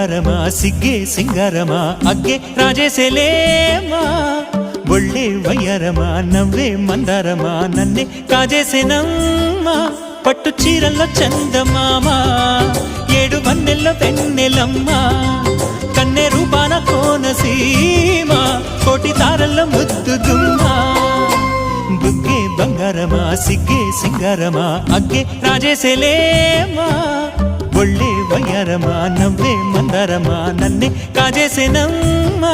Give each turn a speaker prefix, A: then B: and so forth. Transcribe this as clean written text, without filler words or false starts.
A: బంగారమా సిగ్గే సింగారమా అగ్గే రాజేసేలేమా ఒళ్ళే వయ్యారమా నవ్వే మందారమా నన్నే కాజేసేనమ్మా పట్టు చీరల్లో చందమామా ఏడు వన్నెల్లో వెన్నెలమ్మా కన్నె రూపాన కోనసీమ కోటి తారల్లో ముద్దుదుమ్మా బుగ్గే బంగారమా సిగ్గే సింగారమా అగ్గే రాజేసేలేమా ఒళ్ళే వయ్యారమా నవ్వే మందారమా నన్నే కాజేసేనమ్మా